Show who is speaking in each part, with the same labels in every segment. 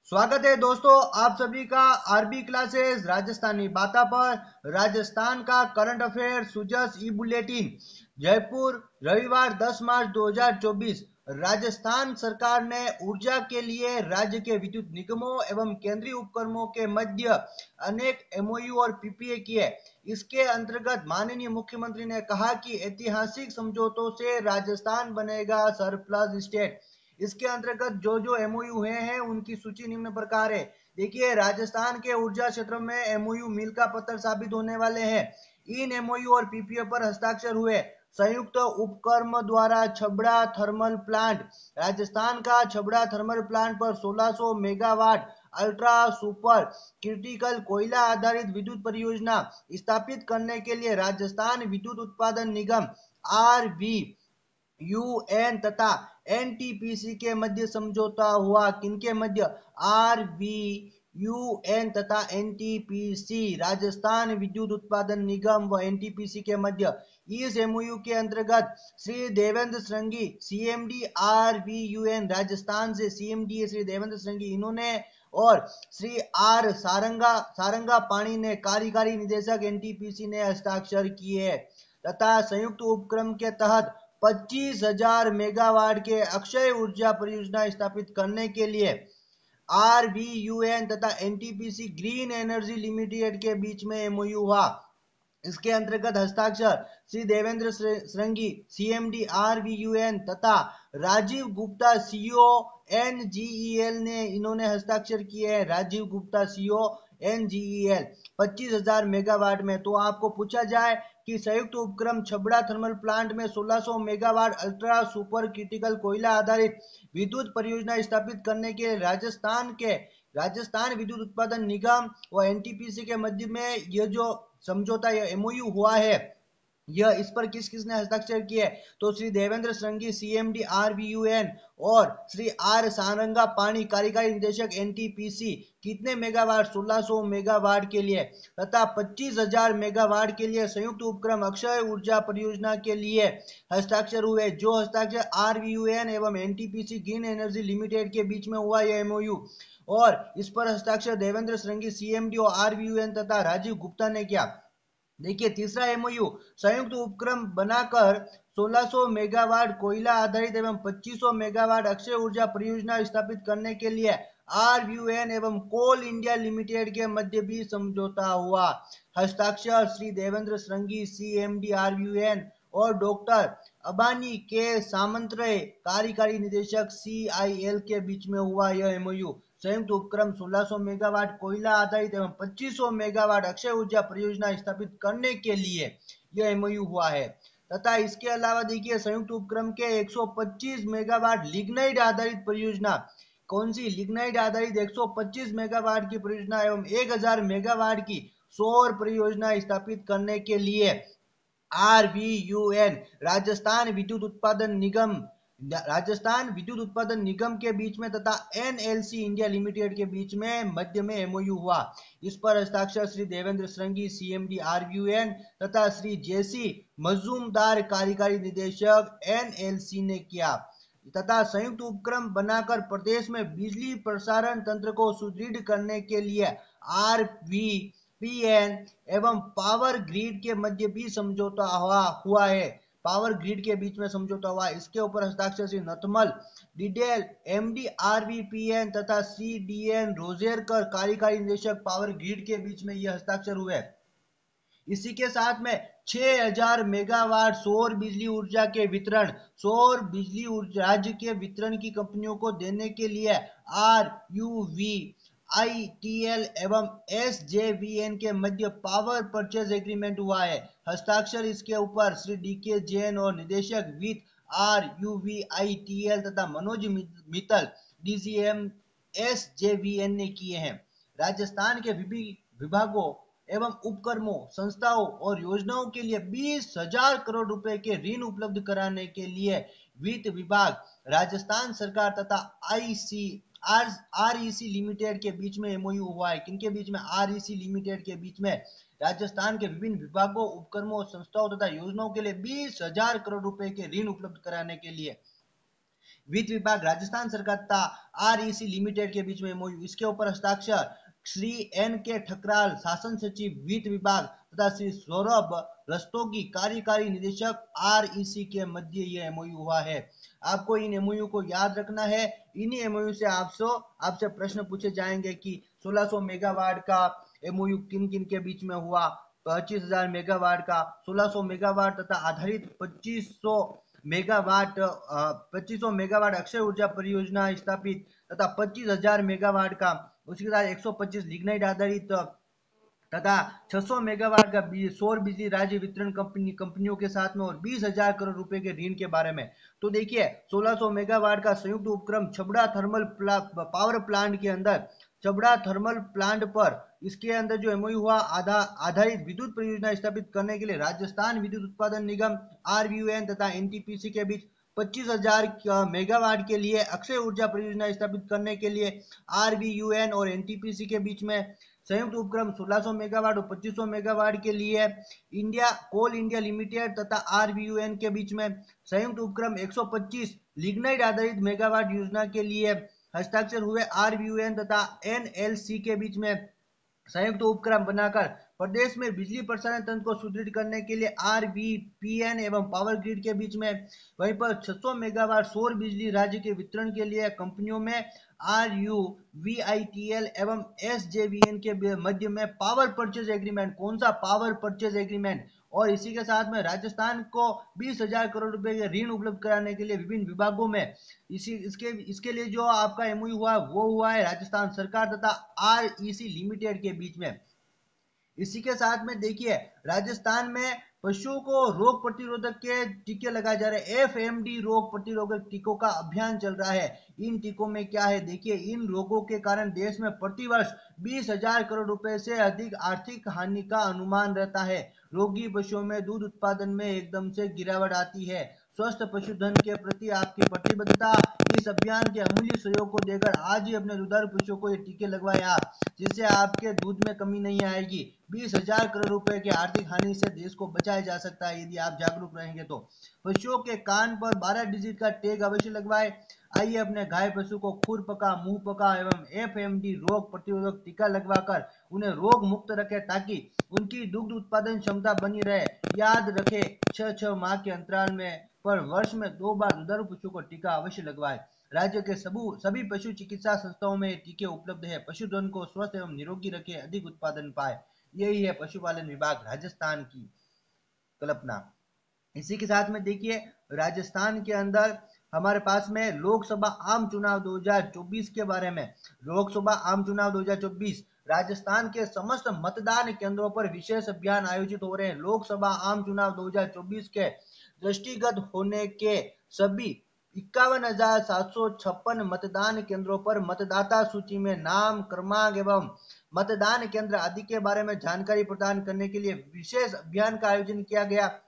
Speaker 1: स्वागत है दोस्तों आप सभी का आरबी क्लासेस राजस्थानी बाता पर। राजस्थान का करंट अफेयर सुजस ई बुलेटिन जयपुर रविवार 10 मार्च 2024। राजस्थान सरकार ने ऊर्जा के लिए राज्य के विद्युत निगमों एवं केंद्रीय उपक्रमों के मध्य अनेक एमओयू और पीपीए किए। इसके अंतर्गत माननीय मुख्यमंत्री ने कहा कि ऐतिहासिक समझौतों से राजस्थान बनेगा सरप्लस स्टेट। इसके अंतर्गत जो जो एमओयू हुए हैं उनकी सूची निम्न प्रकार है। देखिए, राजस्थान के ऊर्जा क्षेत्र में एमओयू मील का पत्थर साबित होने वाले हैं। इन एमओयू और पीपीए पर हस्ताक्षर हुए। संयुक्त उपक्रम द्वारा छबड़ा थर्मल प्लांट, राजस्थान का छबड़ा थर्मल प्लांट पर 1600 मेगावाट अल्ट्रा सुपर क्रिटिकल कोयला आधारित विद्युत परियोजना स्थापित करने के लिए राजस्थान विद्युत उत्पादन निगम आरवी यूएन तथा एनटीपीसी के मध्य समझौता हुआ। किनके मध्य? आरवी यूएन तथा एनटीपीसी, राजस्थान विद्युत उत्पादन निगम व एनटीपीसी के मध्य। इस एमओयू के अंतर्गत श्री देवेंद्र श्रृंगी सीएमडी आरवीयूएन, राजस्थान से सीएमडी श्री देवेंद्र श्रृंगी इन्होंने, और श्री आर सारंगा पाणी ने, कार्यकारी निदेशक एनटीपीसी ने हस्ताक्षर किए तथा संयुक्त उपक्रम के तहत 25,000 मेगावाट के अक्षय ऊर्जा परियोजना स्थापित करने के लिए आरबीयूएन तथा एनटीपीसी ग्रीन एनर्जी लिमिटेड के बीच में एमओयू हुआ। इसके अंतर्गत हस्ताक्षर श्री देवेंद्र श्रृंगी सीएमडी आरबीयूएन तथा राजीव गुप्ता सीओ एनजीईएल ने, इन्होंने हस्ताक्षर किए हैं। Rajiv Gupta CO NGEL 25,000 megawatt में। तो आपको पूछा जाए कि संयुक्त उपक्रम छबड़ा थर्मल प्लांट में 1600 मेगावाट अल्ट्रा सुपर क्रिटिकल कोयला आधारित विद्युत परियोजना स्थापित करने के राजस्थान विद्युत उत्पादन निगम और एनटीपीसी के मध्य में यह जो समझौता या एमओयू हुआ है, यह इस पर किस किसने हस्ताक्षर किए? तो श्री देवेंद्र श्रृंगी सीएमडी आरवीयूएन और श्री आर सारंगा पाणी, कार्यकारी निदेशक एनटीपीसी। कितने मेगावाट? 1600 मेगावाट के लिए तथा 25,000 मेगावाट के लिए संयुक्त उपक्रम अक्षय ऊर्जा परियोजना के लिए हस्ताक्षर हुए। जो हस्ताक्षर आरवीयूएन एवं एनटीपीसी ग्रीन एनर्जी लिमिटेड के बीच में हुआ यह एमओयू, और इस पर हस्ताक्षर देवेंद्र श्रृंगी सीएमडी और आरवीयूएन तथा राजीव गुप्ता ने किया। देखिए, तीसरा एमओयू संयुक्त उपक्रम बनाकर 1600 मेगावाट कोयला आधारित एवं 2500 मेगावाट अक्षय ऊर्जा परियोजना स्थापित करने के लिए आरयूएन एवं कोल इंडिया लिमिटेड के मध्य भी समझौता हुआ। हस्ताक्षर श्री देवेंद्र श्रृंगी सीएमडी आरयूएन और डॉक्टर अबानी के सामंतरे, कार्यकारी निदेशक सीआईएल के बीच में हुआ यह एमओयू। संयुक्त उपक्रम 1600 मेगावाट कोयला आधारित एवं 2500 मेगावाट अक्षय ऊर्जा परियोजना स्थापित करने के लिए यह एमओयू हुआ है। तथा इसके अलावा देखिए, संयुक्त उपक्रम के 125 मेगावाट लिग्नाइट आधारित परियोजना, कौन सी? लिग्नाइट आधारित 125 मेगावाट की परियोजना एवं 1000 मेगावाट की सौर परियोजना स्थापित करने के लिए आरवीयूएन, राजस्थान विद्युत उत्पादन निगम के बीच में तथा एनएलसी इंडिया लिमिटेड के बीच में मध्य में एमओयू हुआ। इस पर हस्ताक्षर श्री देवेंद्र श्रृंगी सीएमडी आरवीयूएन तथा श्री जेसी मजूमदार, कार्यकारी निदेशक एनएलसी ने किया तथा संयुक्त उपक्रम बनाकर प्रदेश में बिजली प्रसारण तंत्र को सुदृढ़ करने के लिए आरवीपीएन एवं पावर ग्रिड के मध्य भी समझौता हुआ है। पावर ग्रिड के बीच में समझौता हुआ। इसके ऊपर हस्ताक्षर श्री नथमल डिडेल एमडी आरवीपीएन तथा सीडीएन रोजेरकर, कार्यकारी निदेशक पावर ग्रिड के बीच में यह हस्ताक्षर हुए। इसी के साथ में 6000 मेगावाट सौर बिजली ऊर्जा के वितरण, सौर बिजली ऊर्जा राज्य के वितरण की कंपनियों को देने के लिए आर यू वी आईटीएल एवं एसजेवीएन के मध्य पावर परचेज एग्रीमेंट हुआ है। हस्ताक्षर इसके ऊपर श्री डीके जैन और निदेशक वित्त आरयूवीआईटीएल तथा मनोज मित्तल डीजीएम एसजेवीएन ने किए हैं। राजस्थान के विभिन्न विभागों एवं उपक्रमों, संस्थाओं और योजनाओं के लिए 20,000 करोड़ रुपए के ऋण उपलब्ध कराने के लिए वित्त विभाग, राजस्थान सरकार तथा आरईसी लिमिटेड के बीच में एमओयू हुआ है। किनके बीच में? आरईसी लिमिटेड के बीच में राजस्थान के विभिन्न विभागों, उपक्रमों, संस्थाओं तथा योजनाओं के लिए 20,000 करोड़ रुपए के ऋण उपलब्ध कराने के लिए। वित्त विभाग राजस्थान सरकार तथा REC लिमिटेड के बीच में एमओयू, इसके ऊपर हस्ताक्षर श्री N.K. ठकराल शासन सचिव वित्त विभाग तथा श्री सौरभ रस्तोगी कार्यकारी निदेशक REC के मध्य ये एमओयू हुआ है। आपको इन एमओयू को याद रखना है। इन्हीं एमओयू से आपसे प्रश्न पूछे जाएंगे कि 1600 मेगावाट का एमओयू किन किन के बीच में हुआ, 25,000 मेगावाट का, 1600 मेगावाट तथा आधारित 2500 मेगावाट अक्षय ऊर्जा परियोजना स्थापित तथा 25,000 मेगावाट का, उसके साथ 125 लिग्नाइट आधारित तथा 600 मेगावाट का सौर बिजली राज्य वितरण कंपनियों के साथ में और 20,000 करोड़ रुपए के ऋण के बारे में। तो देखिए 1600 मेगावाट का संयुक्त उपक्रम छबड़ा थर्मल पावर प्लांट के अंदर, छबड़ा थर्मल प्लांट पर इसके अंदर जो एमओयू हुआ आधारित विद्युत परियोजना स्थापित करने के लिए राजस्थान विद्युत उत्पादन निगम RVUN तथा NTPC के बीच 25,000 मेगावाट के लिए अक्षय ऊर्जा परियोजना स्थापित करने के लिए RVUN और NTPC के बीच में संयुक्त उपक्रम 1600 मेगावाट और 2500 मेगावाट के लिए कोल इंडिया लिमिटेड तथा RVUN के बीच में संयुक्त उपक्रम 125 लिग्नाइट आधारित मेगावाट योजना के लिए हस्ताक्षर हुए। RVUN तथा NLC के बीच में संयुक्त उपक्रम बनाकर प्रदेश में बिजली प्रसारण तंत्र को सुदृढ़ करने के लिए RVPN एवं पावर ग्रिड के बीच में, वहीं पर 600 मेगावाट सौर बिजली राज्य के वितरण के लिए कंपनियों में RUVITL एवं SJVN के मध्य में पावर परचेज एग्रीमेंट। कौन सा पावर परचेज एग्रीमेंट? और इसी के साथ में राजस्थान को 20,000 करोड़ रुपए के ऋण उपलब्ध कराने के लिए विभिन्न विभागों में इसके लिए जो आपका एमओयू हुआ वो हुआ है राजस्थान सरकार तथा REC लिमिटेड के बीच में। इसी के साथ में देखिए राजस्थान में पशुओं को रोग प्रतिरोधक के टीके लगाए जा रहे हैं। FMD रोग प्रतिरोधक टीकों का अभियान चल रहा है। इन टीकों में क्या है देखिए, इन रोगों के कारण देश में प्रतिवर्ष 20,000 करोड़ रुपए से अधिक आर्थिक हानि का अनुमान रहता है। रोगी पशुओं में दूध उत्पादन में एकदम से गिरावट आती है। स्वस्थ पशुधन के प्रति आपकी प्रतिबद्धता इस अभियान के अमूल्य सहयोग को देकर आज ही अपने दुधारू पशुओं को ये टीके लगवाए आप, जिससे आपके दूध में कमी नहीं आएगी। 20,000 करोड़ रुपए की आर्थिक हानि से देश को बचाया जा सकता है यदि आप जागरूक रहेंगे तो। पशुओं के कान पर 12 डिजिट का टैग अवश्य लगवाए। आइए अपने गाय पशु को खुरपका, मुंहपका एवं FMD रोग प्रतिरोधक टीका लगवाकर उन्हें रोग मुक्त रखें ताकि उनकी दुग्ध उत्पादन क्षमता बनी रहे। याद रखें 6 माह के अंतराल में पर वर्ष में 2 बार दुधारू पशु को टीका अवश्य लगवाएं। राज्य के सभी पशु चिकित्सा संस्थाओं में टीके उपलब्ध है। पशुधन को स्वस्थ एवं निरोगी रखें, अधिक उत्पादन पाए। यही है पशुपालन विभाग राजस्थान की कल्पना। इसी के साथ में देखिए राजस्थान के अंदर हमारे पास में लोकसभा आम चुनाव 2024 के बारे में। लोकसभा आम चुनाव 2024 राजस्थान के समस्त मतदान केंद्रों पर विशेष अभियान आयोजित हो रहे हैं। लोकसभा आम चुनाव 2024 के दृष्टिगत होने के सभी 51,756 मतदान केंद्रों पर मतदाता सूची में नाम, क्रमांक एवं मतदान केंद्र आदि के बारे में जानकारी प्रदान करने के लिए विशेष अभियान का आयोजन किया गया।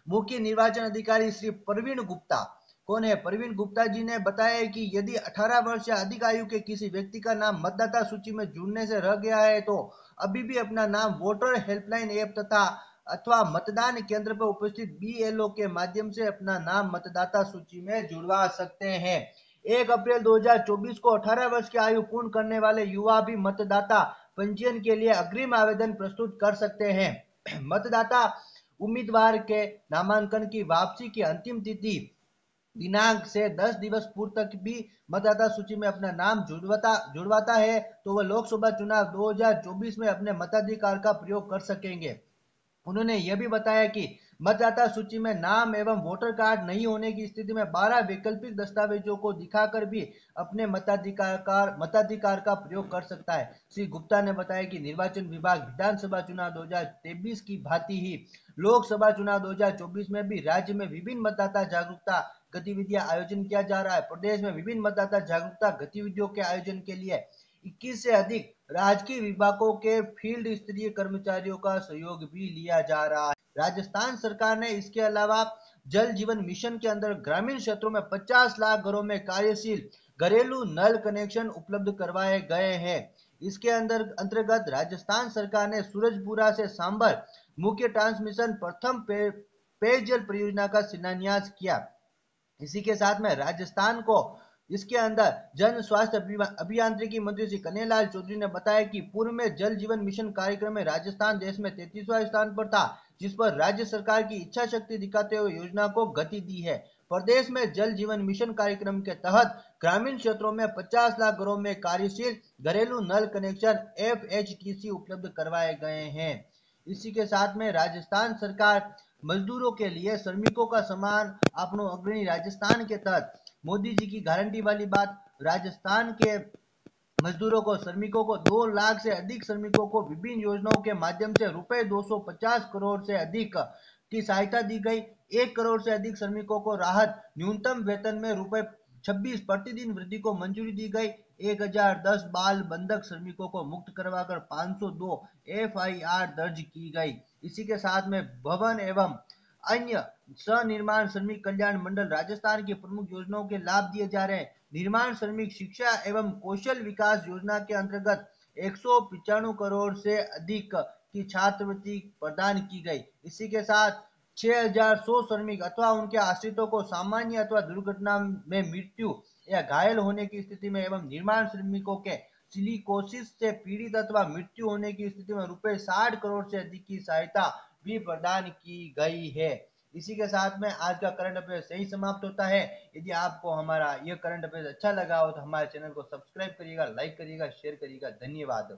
Speaker 1: मुख्य निर्वाचन अधिकारी श्री प्रवीण गुप्ता, कौन है प्रवीण गुप्ता जी, ने बताया कि यदि 18 वर्ष या अधिक आयु के किसी व्यक्ति का नाम मतदाता सूची में जुड़ने से रह गया है तो अभी भी अपना नाम वोटर हेल्पलाइन ऐप तथा अथवा मतदान केंद्र पर उपस्थित BLO के माध्यम से अपना नाम मतदाता सूची में जुड़वा सकते हैं। 1 अप्रैल 2024 को 18 वर्ष की आयु पूर्ण करने वाले युवा भी मतदाता पंजीयन के लिए अग्रिम आवेदन प्रस्तुत कर सकते हैं। मतदाता उम्मीदवार के नामांकन की वापसी की अंतिम तिथि दिनांक से 10 दिवस पूर्व तक भी मतदाता सूची में अपना नाम जुड़वाता है तो वह लोकसभा चुनाव 2024 में अपने मताधिकार का प्रयोग कर सकेंगे। उन्होंने यह भी बताया कि मतदाता सूची में नाम एवं वोटर कार्ड नहीं होने की स्थिति में 12 वैकल्पिक दस्तावेजों को दिखाकर भी अपने मताधिकार का प्रयोग कर सकता है। श्री गुप्ता ने बताया कि निर्वाचन विभाग विधानसभा चुनाव 2023 की भांति ही लोकसभा चुनाव 2024 में भी राज्य में विभिन्न मतदाता जागरूकता गतिविधियां आयोजन किया जा रहा है। प्रदेश में विभिन्न मतदाता जागरूकता गतिविधियों के आयोजन के लिए 21 से अधिक राजकीय विभागों के फील्ड स्तरीय कर्मचारियों का सहयोग भी लिया जा रहा है। राजस्थान सरकार ने इसके अलावा जल जीवन मिशन के अंदर ग्रामीण क्षेत्रों में 50 लाख घरों में कार्यशील घरेलू नल कनेक्शन उपलब्ध करवाए गए हैं। इसके अंतर्गत राजस्थान सरकार ने सूरजपुरा से सांबर मुख्य ट्रांसमिशन प्रथम पेयजल परियोजना का शिलान्यास किया। इसी के साथ में राजस्थान को इसके अंदर जन स्वास्थ्य अभियांत्रिकी मंत्री श्री कन्हैयालाल चौधरी ने बताया कि पूर्व में जल जीवन मिशन कार्यक्रम में राजस्थान देश में 33वां स्थान पर था, जिस पर राज्य सरकार की इच्छा शक्ति दिखाते हुए योजना को गति दी है। प्रदेश में जल जीवन मिशन कार्यक्रम के तहत ग्रामीण क्षेत्रों में 50 लाख घरों में कार्यशील घरेलू नल कनेक्शन FHTC उपलब्ध करवाए गए हैं। इसी के साथ में राजस्थान सरकार मजदूरों के लिए श्रमिकों का सम्मान अपनों अग्रणी राजस्थान के तहत मोदी जी की गारंटी वाली बात, राजस्थान के मजदूरों को श्रमिकों को 2 लाख से अधिक श्रमिकों को विभिन्न योजनाओं के माध्यम से रुपए 250 करोड़ से अधिक की सहायता दी गई। 1 करोड़ से अधिक श्रमिकों को राहत, न्यूनतम वेतन में रुपए 26 प्रतिदिन वृद्धि को मंजूरी दी गई। 1010 बाल बंधक श्रमिकों को मुक्त करवाकर 502 FIR दर्ज की गई। इसी के साथ में भवन एवं अन्य सनिर्माण श्रमिक कल्याण मंडल राजस्थान की प्रमुख योजनाओं के लाभ दिए जा रहे हैं। निर्माण श्रमिक शिक्षा एवं कौशल विकास योजना के अंतर्गत 195 करोड़ से अधिक की छात्रवृत्ति प्रदान की गई। इसी के साथ 6100 श्रमिक अथवा उनके आश्रितों को सामान्य अथवा दुर्घटना में मृत्यु या घायल होने की स्थिति में एवं निर्माण श्रमिकों के सिलिकोसिस से पीड़ित अथवा मृत्यु होने की स्थिति में रुपए 60 करोड़ से अधिक की सहायता भी प्रदान की गई है। इसी के साथ में आज का करंट अफेयर सही समाप्त होता है। यदि आपको हमारा यह करंट अफेयर अच्छा लगा हो तो हमारे चैनल को सब्सक्राइब करिएगा, लाइक करिएगा, शेयर करिएगा। धन्यवाद।